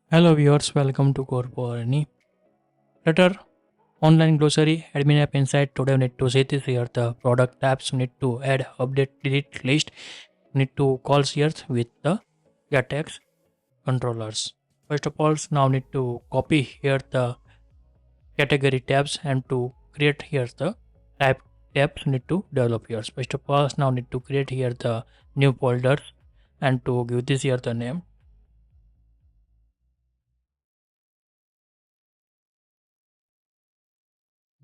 Hello viewers, welcome to Core for any Flutter online grocery admin app inside. Today we need to see this here the product tabs. We need to add, update, delete list. We need to call here with the GetX controllers. First of all, now need to copy here the category tabs and to create here the type tabs need to develop here. First of all, now need to create here the new folders and to give this here the name.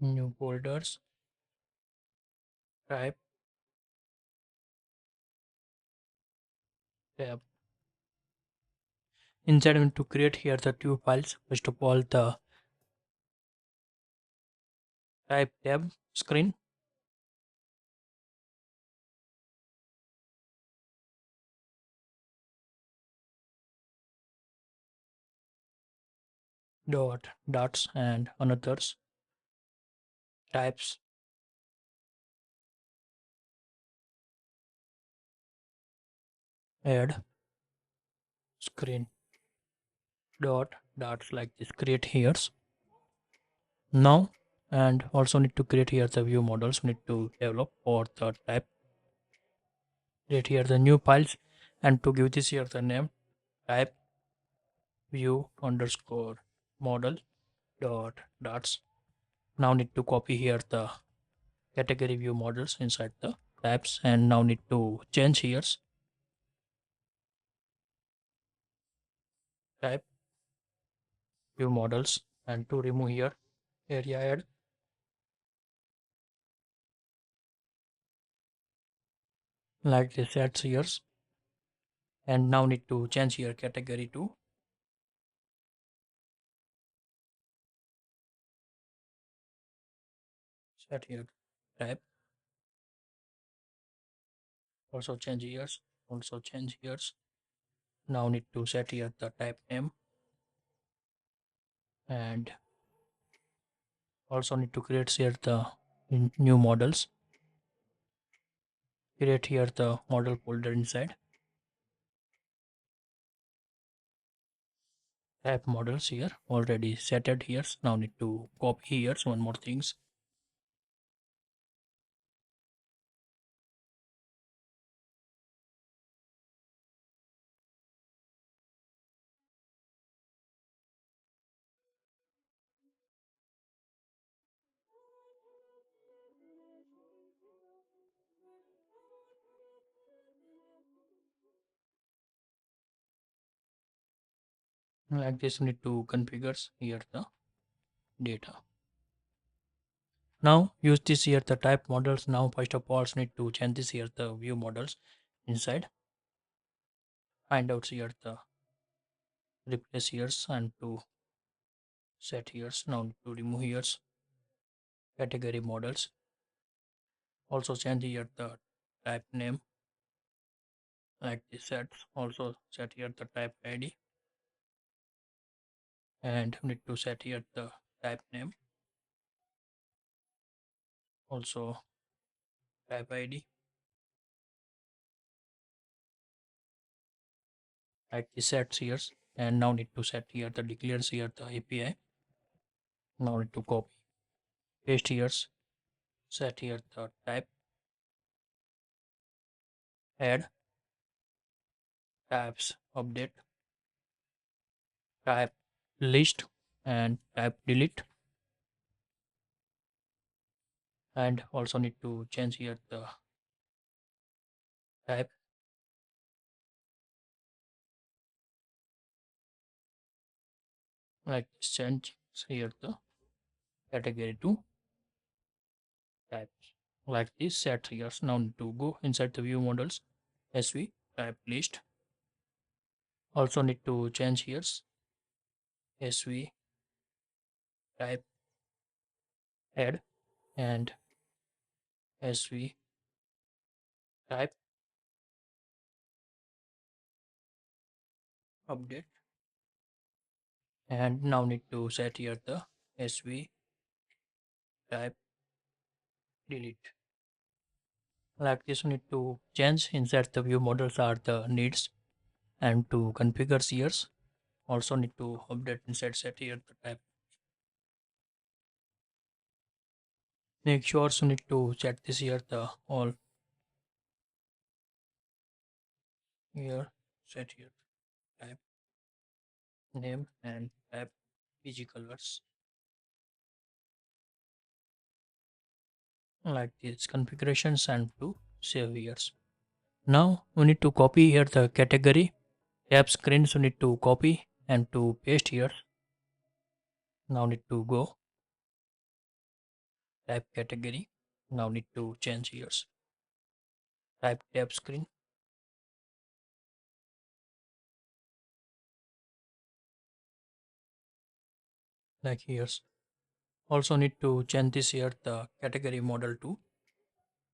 New folders type tab. Inside we need to create here the two files. First of all the type tab screen dot dots and another's types add screen dot dots like this create here now. And also need to create here the view models. We need to develop for the type, create here the new files and to give this here the name type view underscore model dot dots. Now need to copy here the category view models inside the tabs and now need to change here type view models and to remove here area add like this adds here and now need to change here category to set here type, also change here, also change here. Now need to set here the type name and also need to create here the new models, create here the model folder inside type models here already set it here. Now need to copy here one more things like this. We need to configure here the data. Now use this here the type models. Now first of all need to change this here the view models inside, find out here the replace here and to set here. Now to remove here category models, also change here the type name like this sets, also set here the type id and need to set here the type name, also type id like this sets here. And now need to set here the declares here the API. Now need to copy paste here, set here the type add types update type list and type delete and also need to change here the type like this, change here the category to types like this set here. Now need to go inside the view models sv type list, also need to change here sv type add and sv type update and now need to set here the sv type delete like this. We need to change inside the view models are the needs and to configure here also need to update inside set here the type. Make sure you need to set this here the all here, set here type name and type PG colors like these configurations and to save here. Now we need to copy here the category tab screens. We need to copy and to paste here. Now need to go type category. Now need to change here. Type tab screen like here. Also need to change this here the category model to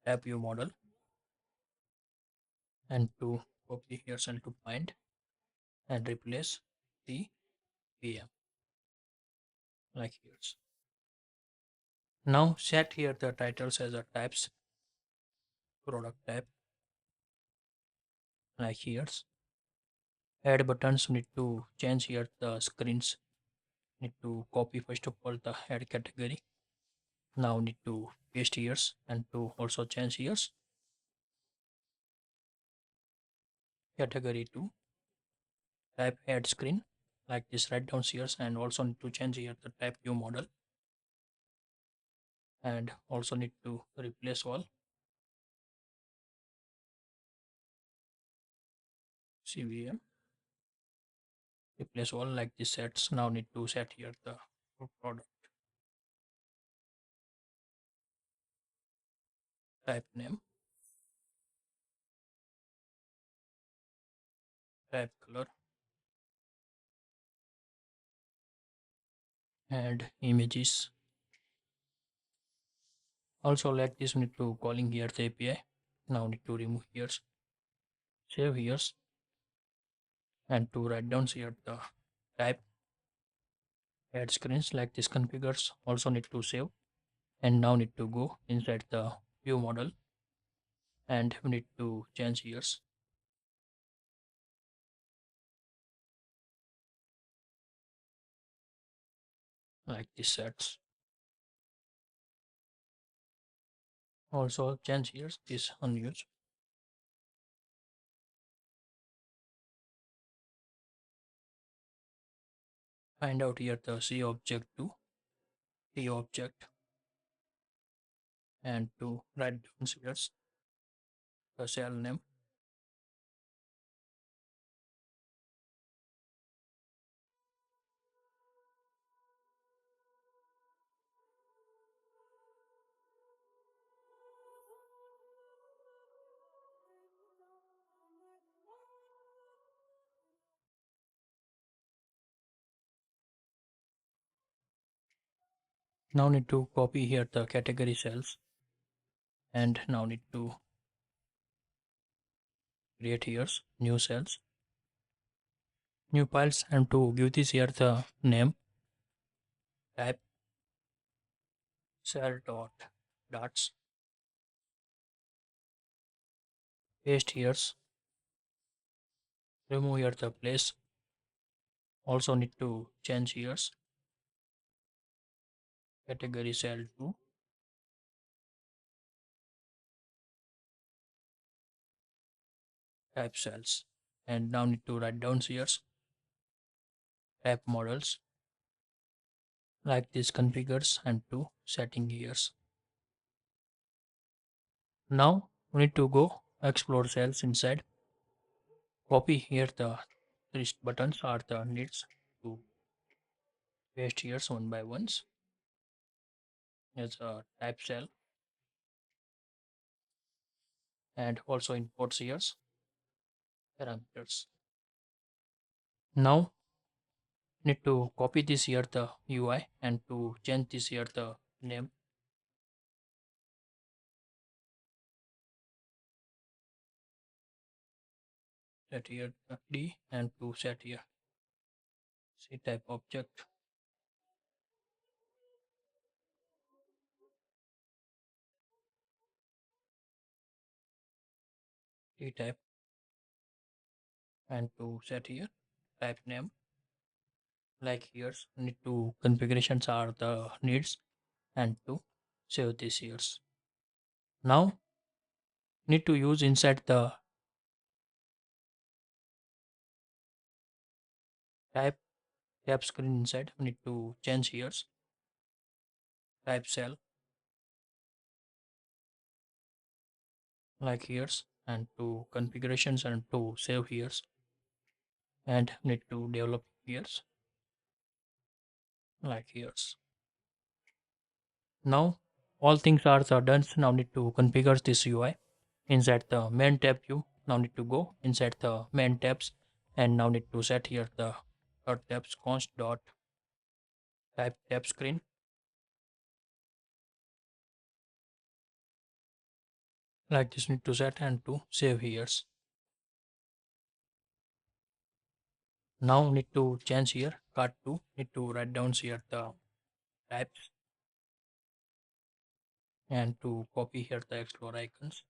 tab view model and to copy here and to bind and replace the VM like here. Now set here the titles as a types product type like here. Add buttons need to change here the screens. Need to copy first of all the add category. Now need to paste here and to also change here category to type add screen like this. Write down here and also need to change here the type view model and also need to replace all CVM. Replace all like this sets. Now need to set here the product type name, type color and images. Also like this need to calling here the API. Now need to remove here, save here and to write down here the type add screens like this configures. Also need to save and now need to go inside the view model and we need to change here like this sets. Also change here this unused. Find out here the C object to T object and to write down here the cell name. Now need to copy here the category cells and now need to create here new cells, new files and to give this here the name type cell dot dots, paste here, remove here the place. Also need to change here category cell to type cells and now need to write down here type models like this configures and to setting here. Now we need to go explore cells inside, copy here the three buttons are the needs to paste here one by ones as a type cell and also imports here parameters. Now need to copy this here the UI and to change this here the name. Set here the D and to set here C type object D type and to set here type name like here need to configurations are the needs and to save this years. Now need to use inside the type tab screen inside we need to change here type cell like here and to configurations and to save here and need to develop here like here. Now all things are done. Now need to configure this UI inside the main tab view. Now need to go inside the main tabs and now need to set here the third tabs const dot type tab screen like this need to set and to save here. Now need to change here card to need to write down here the types and to copy here the explore icons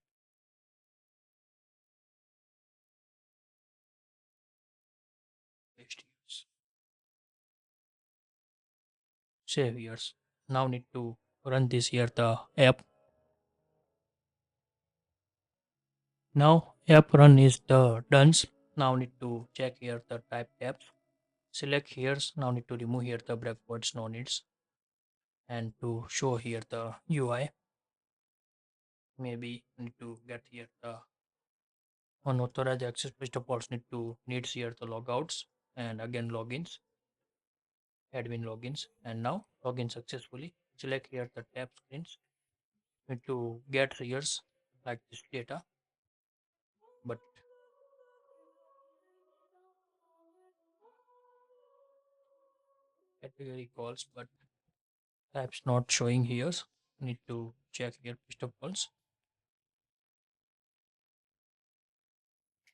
paste here save here. Now need to run this here the app. Now app run is the done. Now need to check here the type tabs select here. Now need to remove here the breakpoints no needs and to show here the UI maybe need to get here the unauthorized access first of all needs here the logouts and again logins admin logins and now login successfully select here the tab screens need to get here like this data but category calls but types not showing here need to check here first of all.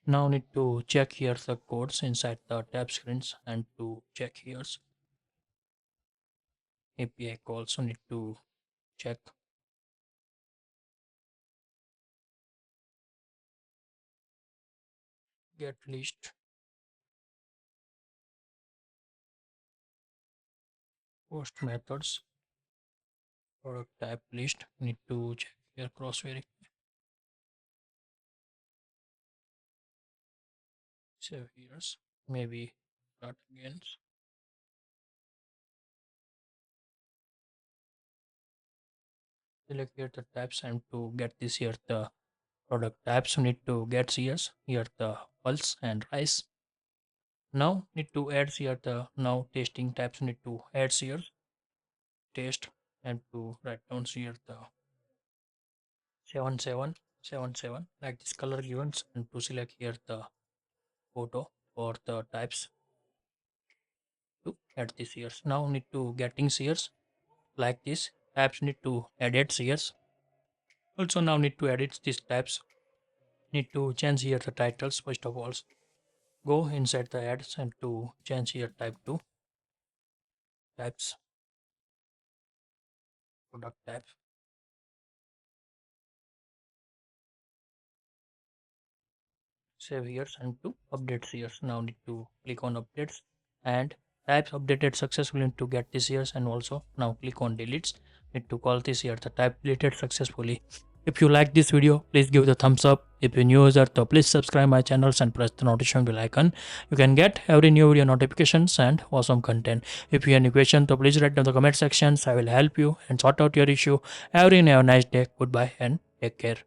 Now need to check here the codes inside the tab screens and to check here API calls so need to check get list post methods product type list need to check here cross verify save here maybe start again select here the types and to get this here the product types need to get here the pulse and rice. Now need to add here the now testing types need to add here test and to write down here the 7777 like this color given and to select here the photo or the types to add this here. Now need to getting here like this types need to edit here. Also now need to edit these types need to change here the titles first of all go inside the ads and to change here type to types product type save here and to updates here. Now need to click on updates and types updated successfully to get this here and also now click on deletes need to call this here the type deleted successfully. If you like this video, please give the thumbs up. If you're new user, so please subscribe my channels and press the notification bell icon. You can get every new video notifications and awesome content. If you have any question, so please write down the comment sections. I will help you and sort out your issue. Have a nice day. Goodbye and take care.